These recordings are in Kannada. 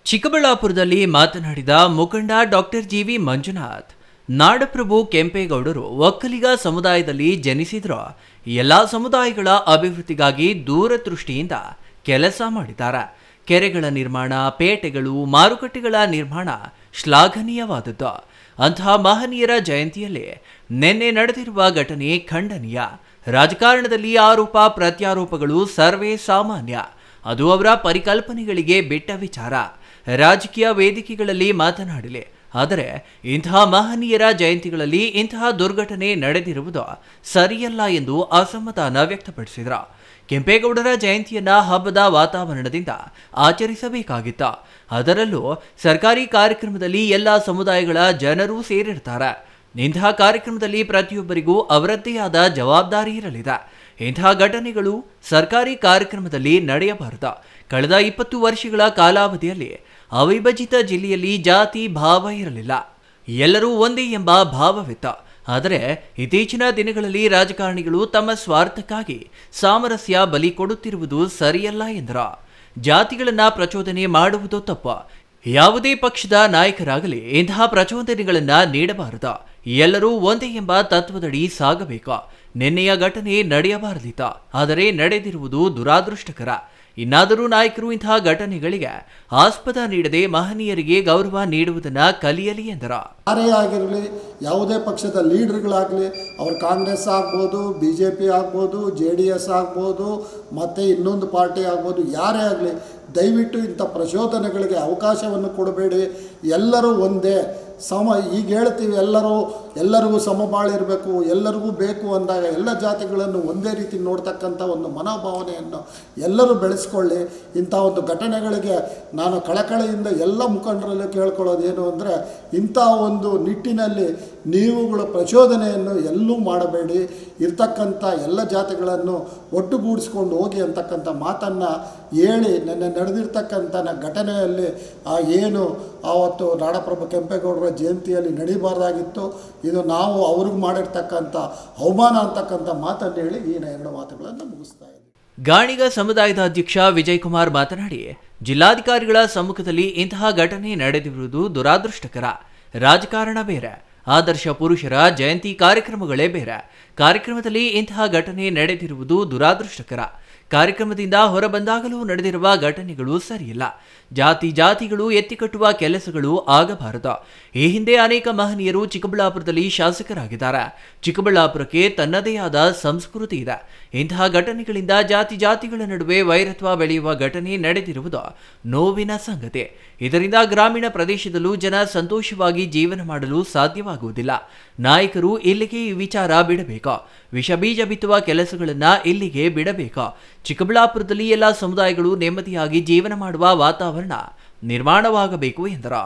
ಚಿಕ್ಕಬಳ್ಳಾಪುರದಲ್ಲಿ ಮಾತನಾಡಿದ ಮುಖಂಡ ಡಾಕ್ಟರ್ ಜಿವಿ ಮಂಜುನಾಥ್, ನಾಡಪ್ರಭು ಕೆಂಪೇಗೌಡರು ಒಕ್ಕಲಿಗ ಸಮುದಾಯದಲ್ಲಿ ಜನಿಸಿದ್ರು. ಎಲ್ಲಾ ಸಮುದಾಯಗಳ ಅಭಿವೃದ್ಧಿಗಾಗಿ ದೂರದೃಷ್ಟಿಯಿಂದ ಕೆಲಸ ಮಾಡಿದ್ದಾರೆ. ಕೆರೆಗಳ ನಿರ್ಮಾಣ, ಪೇಟೆಗಳು, ಮಾರುಕಟ್ಟೆಗಳ ನಿರ್ಮಾಣ ಶ್ಲಾಘನೀಯವಾದದ್ದು. ಅಂತಹ ಮಹನೀಯರ ಜಯಂತಿಯಲ್ಲಿ ನಿನ್ನೆ ನಡೆದಿರುವ ಘಟನೆ ಖಂಡನೀಯ. ರಾಜಕಾರಣದಲ್ಲಿ ಆರೋಪ ಪ್ರತ್ಯಾರೋಪಗಳು ಸರ್ವೇ ಸಾಮಾನ್ಯ. ಅದು ಅವರ ಪರಿಕಲ್ಪನೆಗಳಿಗೆ ಬಿಟ್ಟ ವಿಚಾರ. ರಾಜಕೀಯ ವೇದಿಕೆಗಳಲ್ಲಿ ಮಾತನಾಡಲಿ, ಆದರೆ ಇಂತಹ ಮಹನೀಯರ ಜಯಂತಿಗಳಲ್ಲಿ ಇಂತಹ ದುರ್ಘಟನೆ ನಡೆದಿರುವುದು ಸರಿಯಲ್ಲ ಎಂದು ಅಸಮಾಧಾನ ವ್ಯಕ್ತಪಡಿಸಿದರು. ಕೆಂಪೇಗೌಡರ ಜಯಂತಿಯನ್ನ ಹಬ್ಬದ ವಾತಾವರಣದಿಂದ ಆಚರಿಸಬೇಕಾಗಿತ್ತು. ಅದರಲ್ಲೂ ಸರ್ಕಾರಿ ಕಾರ್ಯಕ್ರಮದಲ್ಲಿ ಎಲ್ಲ ಸಮುದಾಯಗಳ ಜನರು ಸೇರಿರ್ತಾರೆ. ಇಂತಹ ಕಾರ್ಯಕ್ರಮದಲ್ಲಿ ಪ್ರತಿಯೊಬ್ಬರಿಗೂ ಅವರದ್ದೇ ಆದ ಜವಾಬ್ದಾರಿ ಇರಲಿದೆ. ಇಂತಹ ಘಟನೆಗಳು ಸರ್ಕಾರಿ ಕಾರ್ಯಕ್ರಮದಲ್ಲಿ ನಡೆಯಬಾರದು. ಕಳೆದ 20 ವರ್ಷಗಳ ಕಾಲಾವಧಿಯಲ್ಲಿ ಅವಿಭಜಿತ ಜಿಲ್ಲೆಯಲ್ಲಿ ಜಾತಿ ಭಾವ ಇರಲಿಲ್ಲ. ಎಲ್ಲರೂ ಒಂದೇ ಎಂಬ ಭಾವವಿತ್ತು. ಆದರೆ ಇತ್ತೀಚಿನ ದಿನಗಳಲ್ಲಿ ರಾಜಕಾರಣಿಗಳು ತಮ್ಮ ಸ್ವಾರ್ಥಕ್ಕಾಗಿ ಸಾಮರಸ್ಯ ಬಲಿ ಕೊಡುತ್ತಿರುವುದು ಸರಿಯಲ್ಲ ಎಂದರು. ಜಾತಿಗಳನ್ನ ಪ್ರಚೋದನೆ ಮಾಡುವುದು ತಪ್ಪು. ಯಾವುದೇ ಪಕ್ಷದ ನಾಯಕರಾಗಲಿ ಇಂತಹ ಪ್ರಚೋದನೆಗಳನ್ನ ನೀಡಬಾರದು. ಎಲ್ಲರೂ ಒಂದೇ ಎಂಬ ತತ್ವದಡಿ ಸಾಗಬೇಕು. ನಿನ್ನೆಯ ಘಟನೆ ನಡೆಯಬಾರದಿತ್ತು, ಆದರೆ ನಡೆದಿರುವುದು ದುರಾದೃಷ್ಟಕರ. ಇನ್ನಾದರೂ ನಾಯಕರು ಇಂತಹ ಘಟನೆಗಳಿಗೆ ಆಸ್ಪದ ನೀಡದೆ ಮಹನೀಯರಿಗೆ ಗೌರವ ನೀಡುವುದನ್ನ ಕಲಿಯಲಿ ಎಂದರು. ಯಾರೇ ಆಗಿರಲಿ, ಯಾವುದೇ ಪಕ್ಷದ ಲೀಡರ್ಗಳಾಗಲಿ, ಅವರು ಕಾಂಗ್ರೆಸ್ ಆಗ್ಬೋದು, BJP ಆಗ್ಬೋದು, JDS ಆಗ್ಬೋದು, ಮತ್ತು ಇನ್ನೊಂದು ಪಾರ್ಟಿ ಆಗ್ಬೋದು, ಯಾರೇ ಆಗಲಿ ದಯವಿಟ್ಟು ಇಂಥ ಪ್ರಚೋದನೆಗಳಿಗೆ ಅವಕಾಶವನ್ನು ಕೊಡಬೇಡಿ. ಎಲ್ಲರೂ ಒಂದೇ ಈಗ ಹೇಳ್ತೀವಿ, ಎಲ್ಲರಿಗೂ ಸಮಬಾಳಿರಬೇಕು, ಎಲ್ಲರಿಗೂ ಬೇಕು ಅಂದಾಗ ಎಲ್ಲ ಜಾತಿಗಳನ್ನು ಒಂದೇ ರೀತಿ ನೋಡ್ತಕ್ಕಂಥ ಒಂದು ಮನೋಭಾವನೆಯನ್ನು ಎಲ್ಲರೂ ಬೆಳೆಸ್ಕೊಳ್ಳಿ. ಇಂಥ ಒಂದು ಘಟನೆಗಳಿಗೆ ನಾನು ಕಳಕಳಿಯಿಂದ ಎಲ್ಲ ಮುಖಂಡರಲ್ಲೂ ಕೇಳ್ಕೊಳ್ಳೋದೇನು ಅಂದರೆ, ಇಂಥ ಒಂದು ನಿಟ್ಟಿನಲ್ಲಿ ನೀವುಗಳ ಪ್ರಚೋದನೆಯನ್ನು ಎಲ್ಲೂ ಮಾಡಬೇಡಿ. ಇರ್ತಕ್ಕಂಥ ಎಲ್ಲ ಜಾತಿಗಳನ್ನು ಒಟ್ಟುಗೂಡಿಸ್ಕೊಂಡು ಹೋಗಿ ಅಂತಕ್ಕಂಥ ಮಾತನ್ನು ಹೇಳಿ, ನೆನ್ನೆ ನಡೆದಿರ್ತಕ್ಕಂಥ ಘಟನೆಯಲ್ಲಿ ಏನು ಆವತ್ತು ನಾಡಪ್ರಭು ಕೆಂಪೇಗೌಡರ ಜಯಂತಿಯಲ್ಲಿ ನಡೀಬಾರ್ದಾಗಿತ್ತು. ಇದು ನಾವು ಅವ್ರಿಗೆ ಮಾಡಿರ್ತಕ್ಕಂಥ ಅವಮಾನ ಅಂತಕ್ಕಂಥ ಮಾತನ್ನು ಹೇಳಿ ಈ 2 ಮಾತುಗಳನ್ನು ಮುಗಿಸ್ತಾ ಇದ್ದೀವಿ. ಗಾಣಿಗ ಸಮುದಾಯದ ಅಧ್ಯಕ್ಷ ವಿಜಯಕುಮಾರ್ ಮಾತನಾಡಿ, ಜಿಲ್ಲಾಧಿಕಾರಿಗಳ ಸಮ್ಮುಖದಲ್ಲಿ ಇಂತಹ ಘಟನೆ ನಡೆದಿರುವುದು ದುರಾದೃಷ್ಟಕರ. ರಾಜಕಾರಣ ಬೇರೆ, ಆದರ್ಶ ಪುರುಷರ ಜಯಂತಿ ಕಾರ್ಯಕ್ರಮಗಳೇ ಬೇರೆ. ಕಾರ್ಯಕ್ರಮದಲ್ಲಿ ಇಂತಹ ಘಟನೆ ನಡೆದಿರುವುದು ದುರಾದೃಷ್ಟಕರ. ಕಾರ್ಯಕ್ರಮದಿಂದ ಹೊರಬಂದಾಗಲೂ ನಡೆದಿರುವ ಘಟನೆಗಳು ಸರಿಯಿಲ್ಲ. ಜಾತಿಗಳು ಎತ್ತಿಕಟ್ಟುವ ಕೆಲಸಗಳು ಆಗಬಾರದು. ಈ ಹಿಂದೆ ಅನೇಕ ಮಹನೀಯರು ಚಿಕ್ಕಬಳ್ಳಾಪುರದಲ್ಲಿ ಶಾಸಕರಾಗಿದ್ದಾರೆ. ಚಿಕ್ಕಬಳ್ಳಾಪುರಕ್ಕೆ ತನ್ನದೇ ಆದ ಸಂಸ್ಕೃತಿ ಇದೆ. ಇಂತಹ ಘಟನೆಗಳಿಂದ ಜಾತಿಗಳ ನಡುವೆ ವೈರತ್ವ ಬೆಳೆಯುವ ಘಟನೆ ನಡೆದಿರುವುದು ನೋವಿನ ಸಂಗತಿ. ಇದರಿಂದ ಗ್ರಾಮೀಣ ಪ್ರದೇಶದಲ್ಲೂ ಜನ ಸಂತೋಷವಾಗಿ ಜೀವನ ಮಾಡಲು ಸಾಧ್ಯವಾಗುವುದಿಲ್ಲ. ನಾಯಕರು ಇಲ್ಲಿಗೆ ಈ ವಿಚಾರ ಬಿಡಬೇಕು. ವಿಷಬೀಜ ಬಿತ್ತುವ ಕೆಲಸಗಳನ್ನ ಇಲ್ಲಿಗೆ ಬಿಡಬೇಕು. ಚಿಕ್ಕಬಳ್ಳಾಪುರದಲ್ಲಿ ಎಲ್ಲ ಸಮುದಾಯಗಳು ನೆಮ್ಮದಿಯಾಗಿ ಜೀವನ ಮಾಡುವ ವಾತಾವರಣ ನಿರ್ಮಾಣವಾಗಬೇಕು ಎಂದರು.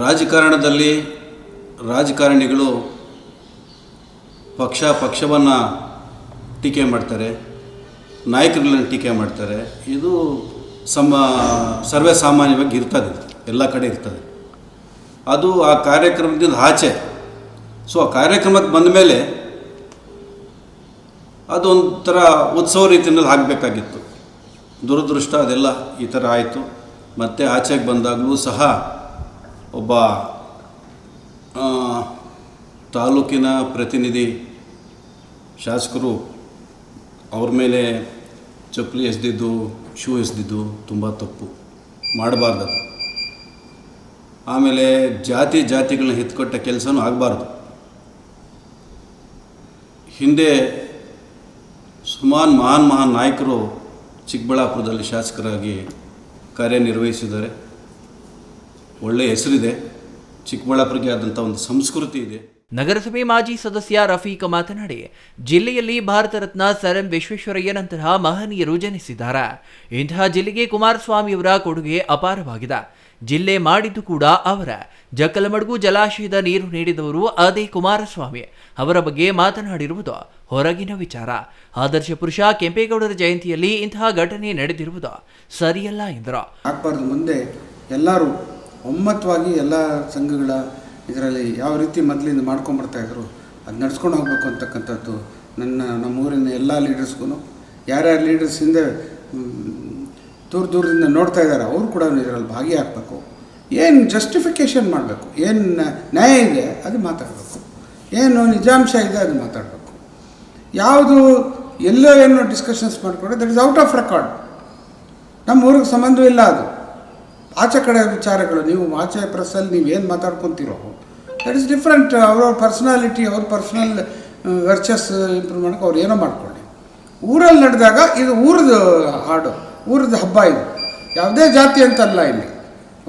ರಾಜಕಾರಣದಲ್ಲಿ ರಾಜಕಾರಣಿಗಳು ಪಕ್ಷವನ್ನು ಟೀಕೆ ಮಾಡ್ತಾರೆ, ನಾಯಕರುಗಳನ್ನು ಟೀಕೆ ಮಾಡ್ತಾರೆ. ಇದು ಸರ್ವೇ ಸಾಮಾನ್ಯವಾಗಿ ಇರ್ತದೆ, ಎಲ್ಲ ಕಡೆ ಇರ್ತದೆ. ಅದು ಆ ಕಾರ್ಯಕ್ರಮದಿಂದ ಆಚೆ. ಸೊ ಆ ಕಾರ್ಯಕ್ರಮಕ್ಕೆ ಬಂದ ಮೇಲೆ ಅದೊಂಥರ ಉತ್ಸವ ರೀತಿಯಲ್ಲಿ ಆಗಬೇಕಾಗಿತ್ತು. ದುರದೃಷ್ಟ ಅದೆಲ್ಲ ಈ ಥರ ಆಯಿತು. ಮತ್ತು ಆಚೆಗೆ ಬಂದಾಗಲೂ ಸಹ ಒಬ್ಬ ತಾಲೂಕಿನ ಪ್ರತಿನಿಧಿ ಶಾಸಕರು ಅವ್ರ ಮೇಲೆ ಚಪ್ಪಲಿ ಎಸೆದಿದ್ದು, ಶೂ ಎಸೆದಿದ್ದು ತುಂಬ ತಪ್ಪು, ಮಾಡಬಾರ್ದು. ಆಮೇಲೆ ಜಾತಿಗಳನ್ನ ಎತ್ಕೊಟ್ಟ ಕೆಲಸನೂ ಆಗಬಾರ್ದು. ಹಿಂದೆ ಸುಮಾರು ಮಹಾನ್ ನಾಯಕರು ಚಿಕ್ಕಬಳ್ಳಾಪುರದಲ್ಲಿ ಶಾಸಕರಾಗಿ ಕಾರ್ಯನಿರ್ವಹಿಸಿದ್ದಾರೆ. ಒಳ್ಳೆಯ ಹೆಸರಿದೆ. ಚಿಕ್ಕಬಳ್ಳಾಪುರಕ್ಕೆ ಆದಂಥ ಒಂದು ಸಂಸ್ಕೃತಿ ಇದೆ. ನಗರಸಭೆ ಮಾಜಿ ಸದಸ್ಯ ರಫೀಕ್ ಮಾತನಾಡಿ, ಜಿಲ್ಲೆಯಲ್ಲಿ ಭಾರತ ರತ್ನ ಸರ್ ಎಂ ವಿಶ್ವೇಶ್ವರಯ್ಯನಂತಹ ಮಹನೀಯರು ಜನಿಸಿದ್ದಾರೆ. ಇಂತಹ ಜಿಲ್ಲೆಗೆ ಕುಮಾರಸ್ವಾಮಿಯವರ ಕೊಡುಗೆ ಅಪಾರವಾಗಿದೆ. ಜಿಲ್ಲೆ ಮಾಡಿದ್ದು ಕೂಡ ಅವರ. ಜಕ್ಕಲಮಡುಗು ಜಲಾಶಯದ ನೀರು ನೀಡಿದವರು ಅದೇ ಕುಮಾರಸ್ವಾಮಿ. ಅವರ ಬಗ್ಗೆ ಮಾತನಾಡಿರುವುದು ಹೊರಗಿನ ವಿಚಾರ. ಆದರ್ಶ ಪುರುಷ ಕೆಂಪೇಗೌಡರ ಜಯಂತಿಯಲ್ಲಿ ಇಂತಹ ಘಟನೆ ನಡೆದಿರುವುದು ಸರಿಯಲ್ಲ ಎಂದರು. ಆಗ್ಬಾರ್ದು. ಮುಂದೆ ಎಲ್ಲರೂ ಒಮ್ಮತವಾಗಿ ಎಲ್ಲ ಸಂಘಗಳ ಇದರಲ್ಲಿ ಯಾವ ರೀತಿ ಮೊದಲಿಂದ ಮಾಡ್ಕೊಂಬರ್ತಾಯಿದ್ರು ಅದು ನಡ್ಸ್ಕೊಂಡು ಹೋಗ್ಬೇಕು ಅಂತಕ್ಕಂಥದ್ದು ನಮ್ಮ ಊರಿನ ಎಲ್ಲ ಲೀಡರ್ಸ್ಗೂ, ಯಾರ್ಯಾರು ಲೀಡರ್ಸ್ ಹಿಂದೆ ದೂರದಿಂದ ನೋಡ್ತಾ ಇದ್ದಾರೆ, ಅವರು ಕೂಡ ಇದರಲ್ಲಿ ಭಾಗಿಯಾಗಬೇಕು. ಏನು ಜಸ್ಟಿಫಿಕೇಷನ್ ಮಾಡಬೇಕು, ಏನು ನ್ಯಾಯ ಇದೆ ಅದು ಮಾತಾಡಬೇಕು, ಏನು ನಿಜಾಂಶ ಇದೆ ಅದು ಮಾತಾಡಬೇಕು. ಯಾವುದು ಎಲ್ಲೋ ಏನೋ ಡಿಸ್ಕಷನ್ಸ್ ಮಾಡಿಕೊಂಡ್ರೆ that is out of record, ನಮ್ಮ ಊರಿಗೆ ಸಂಬಂಧವಿಲ್ಲ. ಅದು ಆಚೆ ಕಡೆ ವಿಚಾರಗಳು. ನೀವು ಆಚೆ ಪ್ರೆಸ್ಸಲ್ಲಿ ನೀವೇನು ಮಾತಾಡ್ಕೊತೀರೋ ದಟ್ ಇಸ್ ಡಿಫ್ರೆಂಟ್. ಅವ್ರವ್ರ ಪರ್ಸ್ನಾಲಿಟಿ, ಅವ್ರ ಪರ್ಸ್ನಲ್ ವರ್ಚಸ್ ಇಂಪ್ರೂವ್ ಮಾಡೋಕೆ ಅವ್ರು ಏನೋ ಮಾಡ್ಕೊಳ್ಳಿ. ಊರಲ್ಲಿ ನಡೆದಾಗ ಇದು ಊರದ್ದು ಹಾಡು, ಊರದ್ದು ಹಬ್ಬ. ಇದು ಯಾವುದೇ ಜಾತಿ ಅಂತಲ್ಲ, ಇಲ್ಲಿ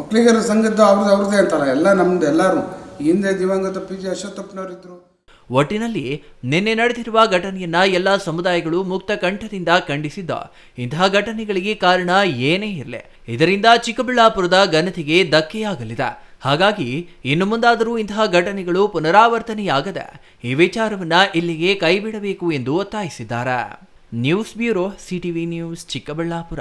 ಒಕ್ಕಲಿಗರ ಸಂಘದ್ದು ಅವ್ರದ್ದೇ ಅಂತಲ್ಲ, ಎಲ್ಲ ನಮ್ಮದು. ಎಲ್ಲರೂ ಹಿಂದೆ ದಿವಂಗತ PG ಅಶ್ವತ್ಥಪ್ಪನವರಿದ್ದರು. ಒಟ್ಟಿನಲ್ಲಿ ನಿನ್ನೆ ನಡೆದಿರುವ ಘಟನೆಯನ್ನ ಎಲ್ಲ ಸಮುದಾಯಗಳು ಮುಕ್ತ ಕಂಠದಿಂದ ಖಂಡಿಸಿದ್ದ. ಇಂತಹ ಘಟನೆಗಳಿಗೆ ಕಾರಣ ಏನೇ ಇರಲಿ, ಇದರಿಂದ ಚಿಕ್ಕಬಳ್ಳಾಪುರದ ಘನತೆಗೆ ಧಕ್ಕೆಯಾಗಲಿದೆ. ಹಾಗಾಗಿ ಇನ್ನು ಮುಂದಾದರೂ ಇಂತಹ ಘಟನೆಗಳು ಪುನರಾವರ್ತನೆಯಾಗದ ಈ ವಿಚಾರವನ್ನ ಇಲ್ಲಿಗೆ ಕೈಬಿಡಬೇಕು ಎಂದು ಒತ್ತಾಯಿಸಿದ್ದಾರೆ. News bureau, CTV news, Chikkaballapur.